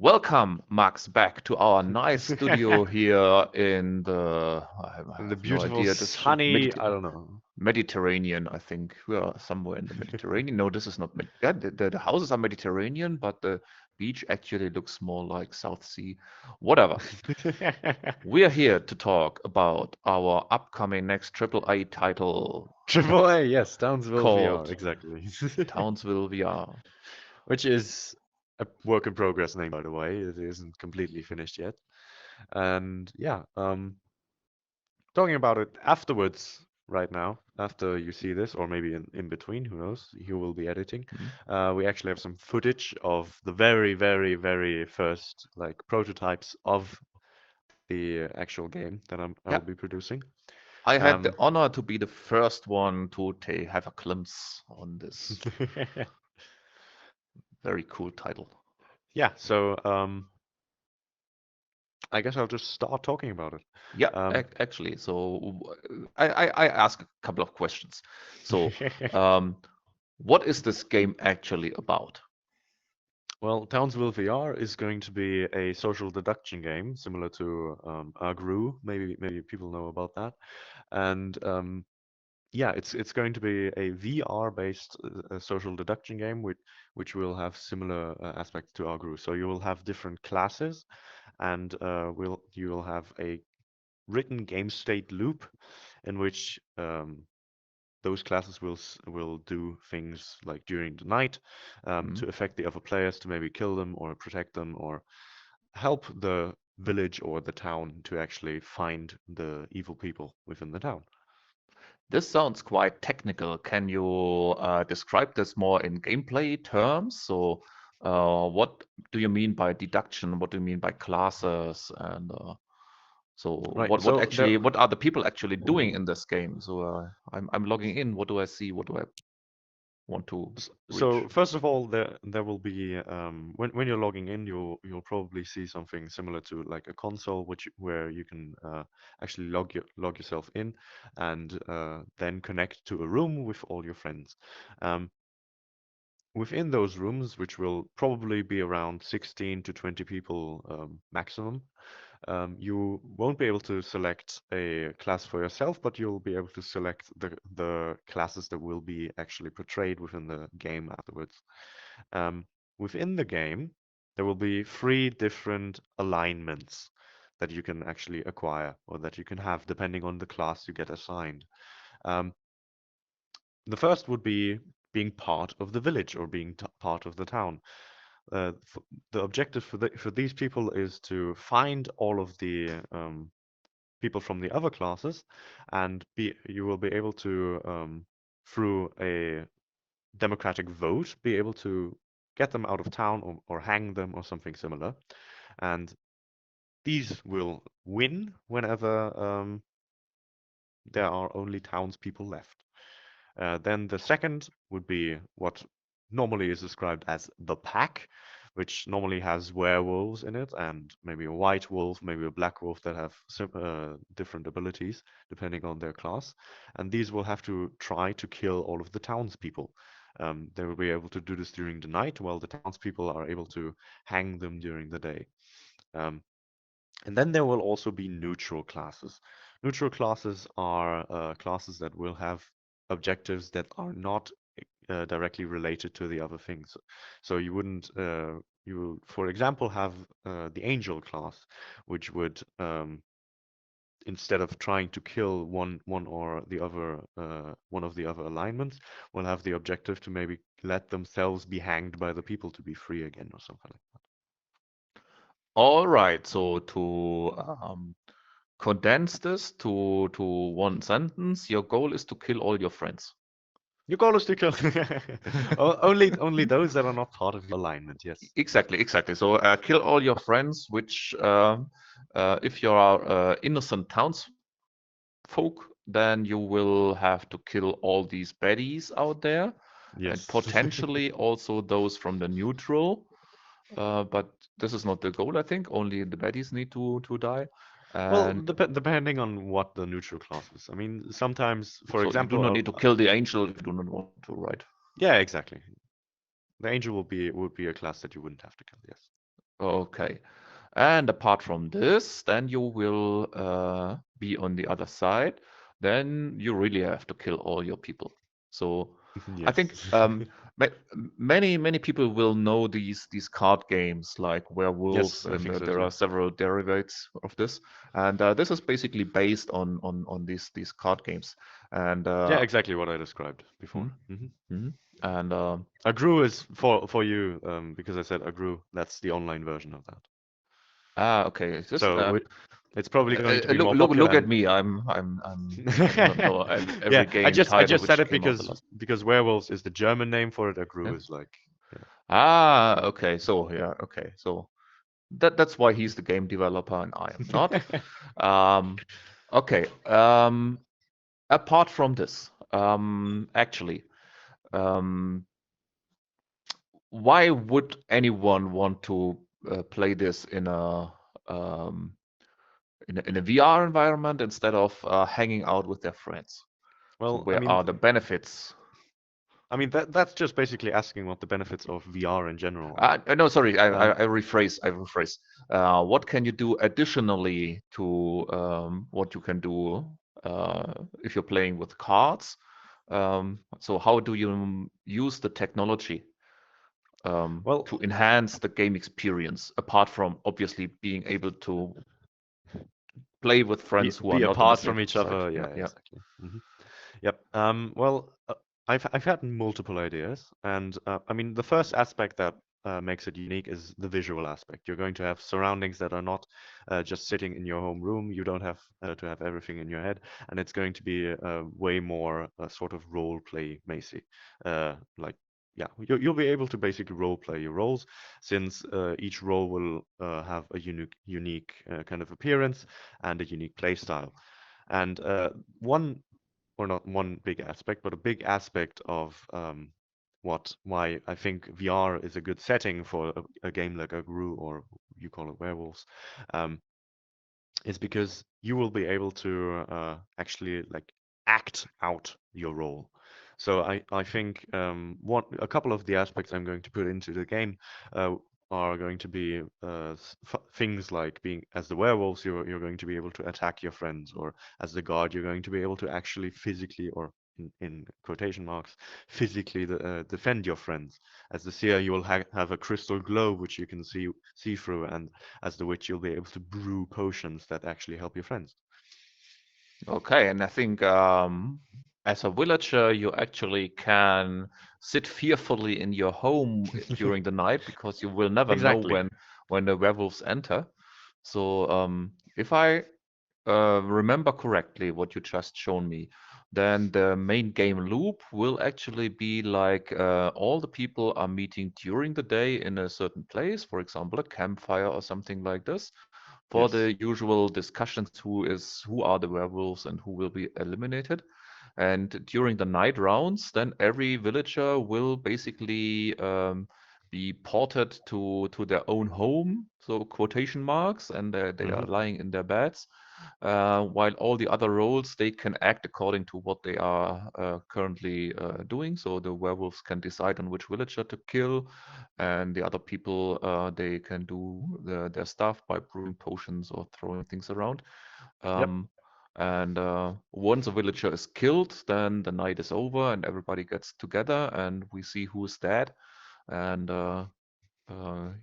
Welcome, Max, back to our nice studio here in I And the have no beautiful idea, this sunny, I don't know. Mediterranean, I think. We are somewhere in the Mediterranean. No, this is not yeah, the houses are Mediterranean, but the beach actually looks more like South Sea. Whatever. We are here to talk about our upcoming next AAA title Triple A, yes, Townsville VR, called exactly. Townsville VR. Which is a work in progress name, by the way. It isn't completely finished yet. And yeah, talking about it afterwards, right now, after you see this, or maybe in between, who knows? You will be editing. Mhm. We actually have some footage of the very, very, very first like prototypes of the actual game that I will Yeah, be producing. I had Um, the honor to be the first one to have a glimpse on this very cool title. yeah, so I guess I'll just start talking about it. Yeah, Um, actually, so I ask a couple of questions. So, um, what is this game actually about? well, Townsville VR is going to be a social deduction game similar to XRAI. Maybe people know about that. And yeah, it's going to be a VR-based social deduction game which will have similar aspects to XRAI. So you will have different classes, and you will have a written game state loop in which those classes will do things like during the night Hmm? to affect the other players, to maybe kill them or protect them or help the village or the town to actually find the evil people within the town. This sounds quite technical. Can you describe this more in gameplay terms? So, what do you mean by deduction? What do you mean by classes? And so, Right. So there. what are the people actually doing in this game? So, I'm logging in. What do I see? What do I want to reach? So first of all, there will be when you're logging in, you'll probably see something similar to like a console, where you can actually log yourself in and then connect to a room with all your friends. Um, Within those rooms, which will probably be around 16 to 20 people maximum, you won't be able to select a class for yourself, but you'll be able to select the classes that will be actually portrayed within the game afterwards. Um, Within the game, there will be three different alignments that you can actually acquire or that you can have depending on the class you get assigned. Um, the first would be being part of the village or being part of the town. The objective for these people is to find all of the people from the other classes, and you will be able to through a democratic vote be able to get them out of town or hang them or something similar. And these will win whenever there are only townspeople left. Then the second would be what normally is described as the pack, which normally has werewolves in it and maybe a white wolf, maybe a black wolf that have different abilities depending on their class. And these will have to try to kill all of the townspeople. They will be able to do this during the night, while the townspeople are able to hang them during the day. Um, and then there will also be neutral classes. Neutral classes are classes that will have objectives that are not directly related to the other things. So you wouldn't, you will, for example, have the angel class, which would, instead of trying to kill one or the other, one of the other alignments, will have the objective to maybe let themselves be hanged by the people to be free again or something like All right. So to condense this to one sentence, your goal is to kill all your friends. your goal is to kill only those that are not part of your alignment. Yes. Exactly, exactly. So kill all your friends, which if you are innocent townsfolk, then you will have to kill all these baddies out there, and Yes. potentially also those from the neutral. But this is not the goal, I think. Only the baddies need to die. Well, And depending on what the neutral class is. I mean, sometimes, for so you do example, not need to kill the angel if you do not want to, right? yeah, exactly. The angel would be a class that you wouldn't have to kill. Yes. Okay. And apart from this, then you will be on the other side. Then you really have to kill all your people. So I think Yes. ma many people will know these card games like Yes, werewolves, I and think so there too. are several derivatives of this. And this is basically based on these card games. And Yeah, exactly what I described before. mhm, mhm. and Agru is for you, because I said Agru. That's the online version of that. okay. Is this So it's probably going to be more look popular. at And me. I know yeah, every game I title just said which it came out the last. because werewolves is the German name for it. Yeah. Agru is like, yeah. Ah, okay. So yeah, okay. So that's why he's the game developer and I am not. Um, okay. Apart from this, actually, um, why would anyone want to play this um, in a VR environment instead of hanging out with their friends? So Well, where are the benefits? that's just basically asking what the benefits of VR in general are. No, sorry, Um, I rephrase. I rephrase. What can you do additionally to what you can do if you're playing with cards? So how do you use the technology well, to enhance the game experience, apart from obviously being able to play with friends who are be not on the apart same from each side? other. Yeah, Yeah, yeah. exactly. Yep. Well, I've had multiple ideas, and the first aspect that makes it unique is the visual aspect. You're going to have surroundings that are not just sitting in your home room. You don't have to have everything in your head, and it's going to be way more sort of role play Macy. Like, yeah, you'll be able to basically role play your roles, since each role will have a unique kind of appearance and a unique play style. And one or not one big aspect, but a big aspect of why I think VR is a good setting for a game like Agru, or you call it Werewolves, um, is because you will be able to actually like act out your role. So I think a couple of the aspects I'm going to put into the game uh, are going to be things like being as the werewolves, you're going to be able to attack your friends, or as the guard, you're going to be able to actually physically, or in quotation marks, physically defend your friends. As the seer, you will have a crystal globe which you can see through, and as the witch, you'll be able to brew potions that actually help your friends. Okay, and I think as a villager, you actually can sit fearfully in your home during the night because you will never know Exactly. when the werewolves enter. So if I remember correctly what you just shown me, then the main game loop will actually be like all the people are meeting during the day in a certain place, for example, a campfire or something like this, for Yes. the usual discussions who are the werewolves and who will be eliminated. And during the night rounds, then every villager will basically be ported to their own home, so quotation marks, and they are Hmm. lying in their beds, while all the other roles they can act according to what they are currently doing. So the werewolves can decide on which villager to kill, and the other people they can do their stuff by brewing potions or throwing things around. Yep. Um, and once a villager is killed, then the night is over and everybody gets together and we see who is dead. And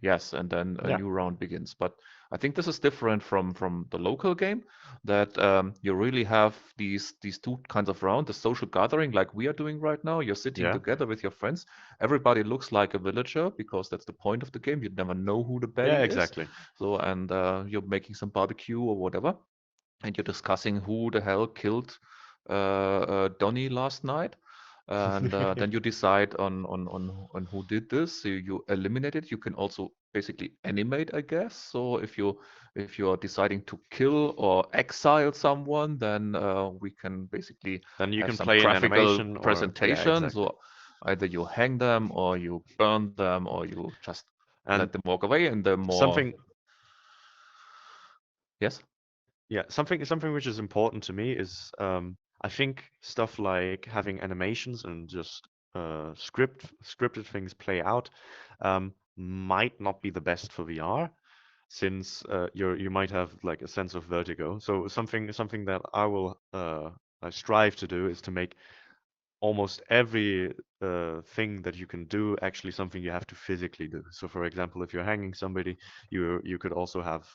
yes, and then a Yeah. new round begins. But I think this is different from the local game, that you really have these two kinds of round, the social gathering like we are doing right now. You're sitting Yeah. together with your friends. Everybody looks like a villager because that's the point of the game. You never know who the Yeah. baddie is. Exactly. So, and you're making some barbecue or whatever, and you're discussing who the hell killed Donnie last night. And then you decide on who did this. So you eliminate it. You can also basically animate, I guess. So if you're deciding to kill or exile someone, then we can basically Then you have can some play in graphical animation, or yeah, presentation. exactly. So either you hang them or you burn them or you just let And them walk away. And the more, something, yes. yeah, something which is important to me is I think stuff like having animations and just scripted things play out. might not be the best for VR, since you might have like a sense of vertigo. So something that I strive to do is to make almost every thing that you can do actually something you have to physically do. So, for example, if you're hanging somebody, you could also have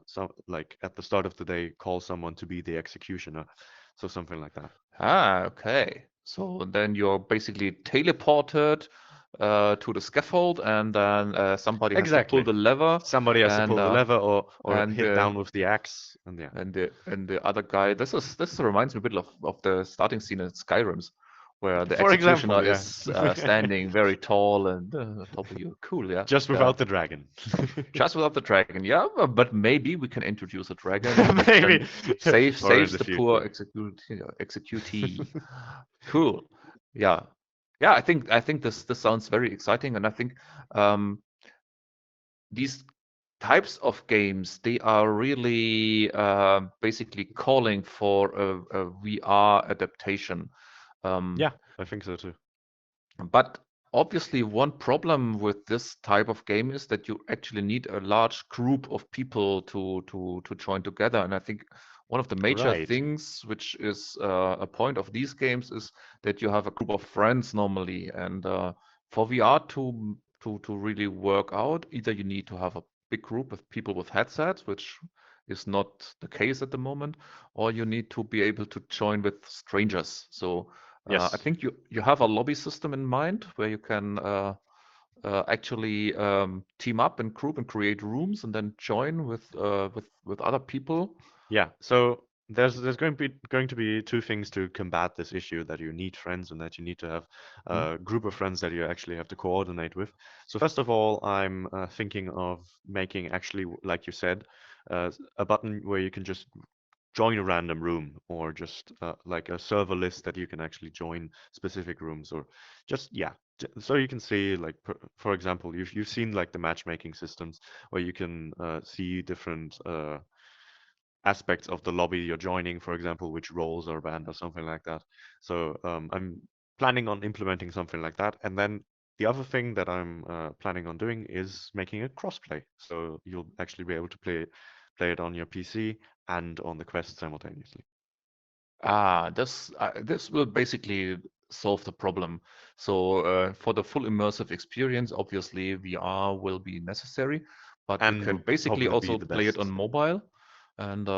some like at the start of the day call someone to be the executioner. So something like that. Ah, okay. So then you're basically teleported to the scaffold, and then somebody has to pull Exactly. the lever, Somebody has to and pull the lever or and hit down with the axe, and yeah. the other guy. This reminds me a bit of the starting scene in Skyrim's, where the For executioner example, yeah. is standing very tall and on top of you. Cool, yeah. Just Yeah. without the dragon. Just without the dragon, yeah, but maybe we can introduce a dragon that then Maybe. Or in saves the the poor future. executee. Cool. Yeah. Yeah, I think this sounds very exciting, and I think um, these types of games, they are really basically calling for a VR adaptation. Um, Yeah, I think so too. but obviously, one problem with this type of game is that you actually need a large group of people to join together. And I think one of the major Right. things, which is a point of these games, is that you have a group of friends normally. And for VR to really work out, either you need to have a big group of people with headsets, which is not the case at the moment, or you need to be able to join with strangers. So I Yes. think you have a lobby system in mind where you can actually team up and group and create rooms and then join with other people. Yeah, so there's going to be two things to combat this issue, that you need friends and that you need to have Hmm? a group of friends that you actually have to coordinate with. So first of all, I'm thinking of making actually, like you said, a button where you can just join a random room, or just like a server list that you can actually join specific rooms, or just yeah. So you can see, like, for example, you've seen like the matchmaking systems where you can see different aspects of the lobby you're joining, for example, which roles are banned or something like that. So I'm planning on implementing something like that. And then the other thing that I'm planning on doing is making a crossplay. So you'll actually be able to play it on your PC and on the Quest simultaneously. This will basically solve the problem. So for the full immersive experience, obviously VR will be necessary, but you And can will basically probably be also the play it on best. mobile, and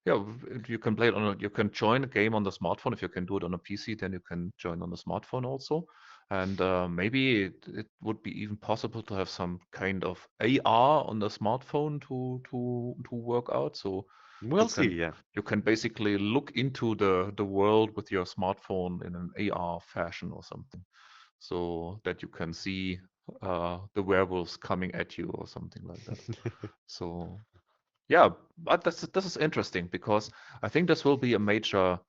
yeah, you can play it you can join a game on the smartphone. If you can do it on a PC, then you can join on the smartphone also. And maybe it would be even possible to have some kind of AR on the smartphone to work out. So you We'll see, can yeah. you can basically look into the world with your smartphone in an AR fashion or something, so that you can see the werewolves coming at you or something like that. So yeah, but this is interesting because I think this will be a major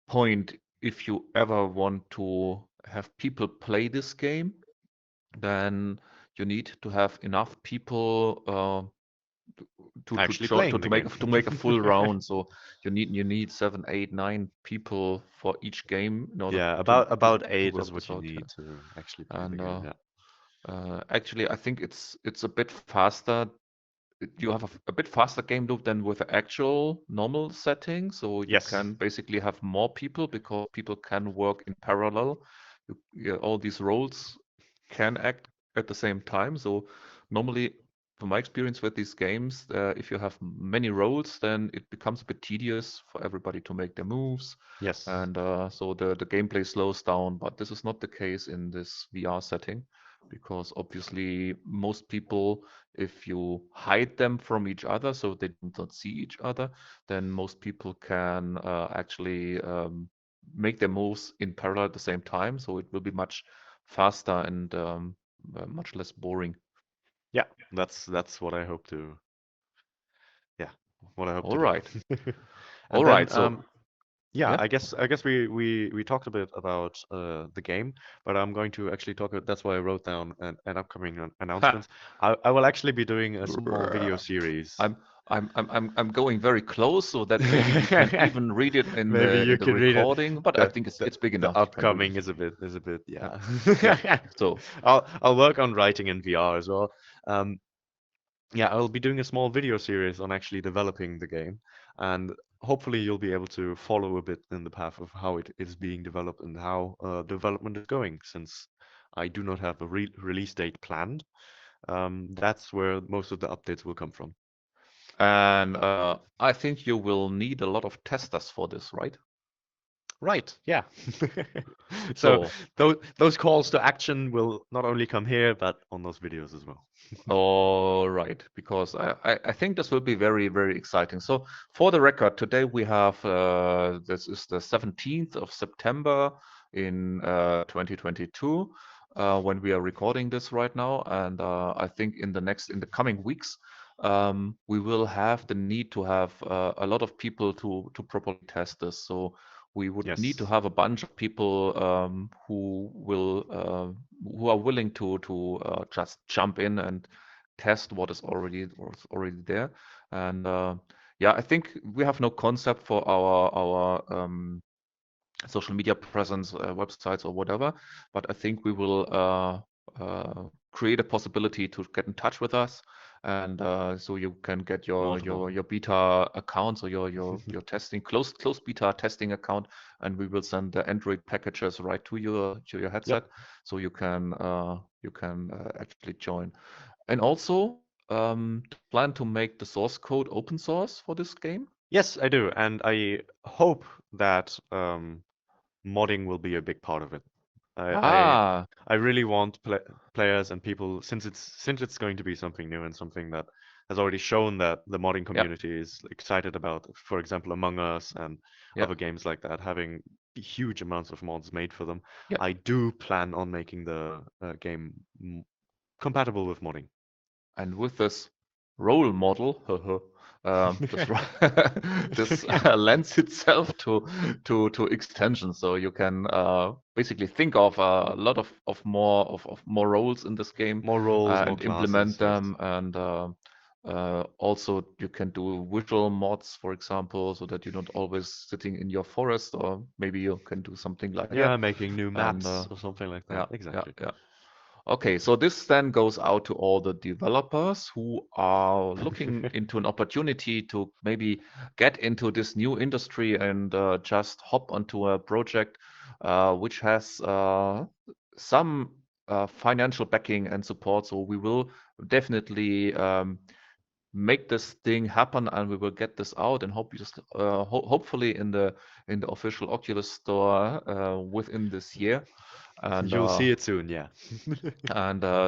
point if you ever want to have people play this game. Then you need to have enough people Actually playing the game. to make a full round. So you need 7, 8, 9 people for each game in order Yeah, to about eight is work this what you out. need Yeah. to actually play the And game. Yeah. actually, I think it's a bit faster. You have a bit faster game loop than with the actual normal setting, so you Yes. can basically have more people because people can work in parallel. Yeah, all these roles can act at the same time. So normally, from my experience with these games, if you have many roles, then it becomes a bit tedious for everybody to make their moves, Yes. and so the gameplay slows down. But this is not the case in this VR setting, because obviously most people, if you hide them from each other so they do not see each other, then most people can actually make their moves in parallel at the same time. So it will be much faster and much less boring. Yeah, that's what I hope to, yeah, what I hope to All do. right. And All then right. So, yeah, yeah. I guess we talked a bit about the game, but I'm going to actually talk. That's why I wrote down an upcoming Ha. announcements. I will actually be doing a small video I'm series. I'm going very close so that maybe we can even read it Maybe you in the can read it. recording, but I The think the it's big the enough. You can do upcoming this. is a bit Yeah. yeah. Yeah. So, I'll work on writing in VR as well. Um, yeah, I'll be doing a small video series on actually developing the game, and hopefully you'll be able to follow a bit in the path of how it is being developed and how development is going. Since I do not have a release date planned, that's where most of the updates will come from. and I think you will need a lot of testers for this, right? Right, yeah. So So, those calls to action will not only come here, but on those videos as well. all right, because I think this will be very, very exciting. So, for the record, today we have this is the 17th of September in 2022 when we are recording this right now, and I think in the coming weeks we will have the need to have a lot of people to properly test this. So we would need to Yes. have a bunch of people who are willing to just jump in and test what's already there. And yeah, I think we have no concept for our social media presence, websites or whatever. But I think we will create a possibility to get in touch with us, and so you can get More than welcome. your beta account, so your testing closed beta testing account, and we will send the Android packages right to your Yep. headset, so you can actually join. And also, do you plan to make the source code open source for this game? Yes, I do, and I hope that modding will be a big part of it. I I, Ah, I really want players and people, since it's going to be something new and something that has already shown that the modding yeah, community is excited about, for example, Among Us and yeah, other games like that, having huge amounts of mods made for them. yeah. I do plan on making the game compatible with modding. And with this role model, this this lends itself to extensions. So you can basically think of a lot of more roles in this game More roles, more and implement classes, yes. them. And also you can do visual mods, for example, so that you're not always sitting in your forest, or maybe you can do something like here. Yeah, making new And maps or something like that. yeah, yeah, Exactly. yeah. Okay, so this then goes out to all the developers who are looking into an opportunity to maybe get into this new industry and just hop onto a project which has some financial backing and support. So we will definitely make this thing happen, and we will get this out and hopefully in the official Oculus store within this year. And You'll see it soon, yeah.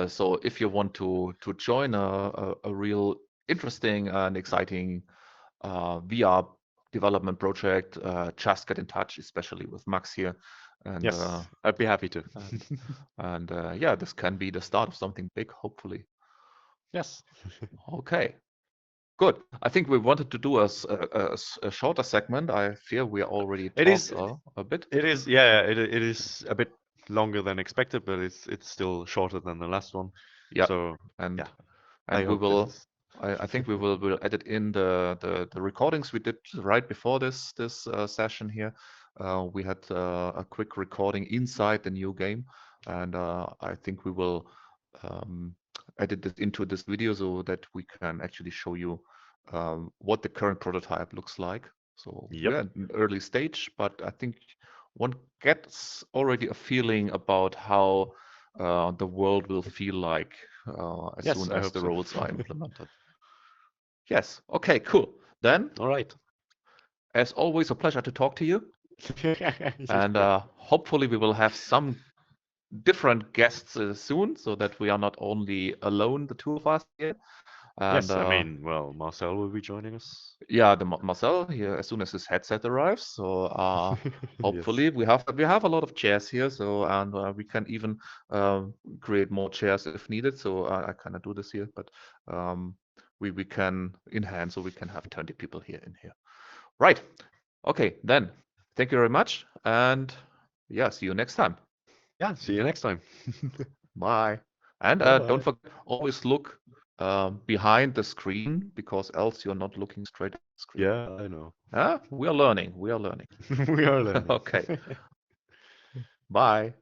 so if you want to join a real interesting and exciting VR development project, just get in touch, especially with Max here. And Yes, I'd be happy to. and, yeah, this can be the start of something big, hopefully. Yes. Okay, good. I think we wanted to do a shorter segment. I fear we already It talked is a bit. yeah, it is a bit longer than expected, but it's still shorter than the last one. Yeah, So, and yeah, I and we hope this will is I think will edit in the recordings we did right before this session here. We had a quick recording inside the new game, and I think we will um, edit this into this video so that we can actually show you what the current prototype looks like. So Yep. we're at an early stage, but I think one gets already a feeling about how the world will feel like as Yes, soon I as hope the so. roles are implemented. Yes. Okay, cool. Then, All right. as always, a pleasure to talk to you. And Yeah. hopefully, we will have some different guests soon so that we are not only alone, the two of us here. And Yes, I mean, well, Marcel will be joining us. yeah, the Marcel here as soon as his headset arrives. So Yes. hopefully we have a lot of chairs here. So and we can even create more chairs if needed. So I cannot do this here, but um, we can in hand, so we can have 20 people here in here. Right. Okay. Then thank you very much, and yeah, see you next time. Yeah, see you next time. Bye. And Bye don't bye. forget, always look behind the screen, because else you're not looking straight at the screen. Yeah, I know. We are learning. We are learning. We are learning. Okay. Bye.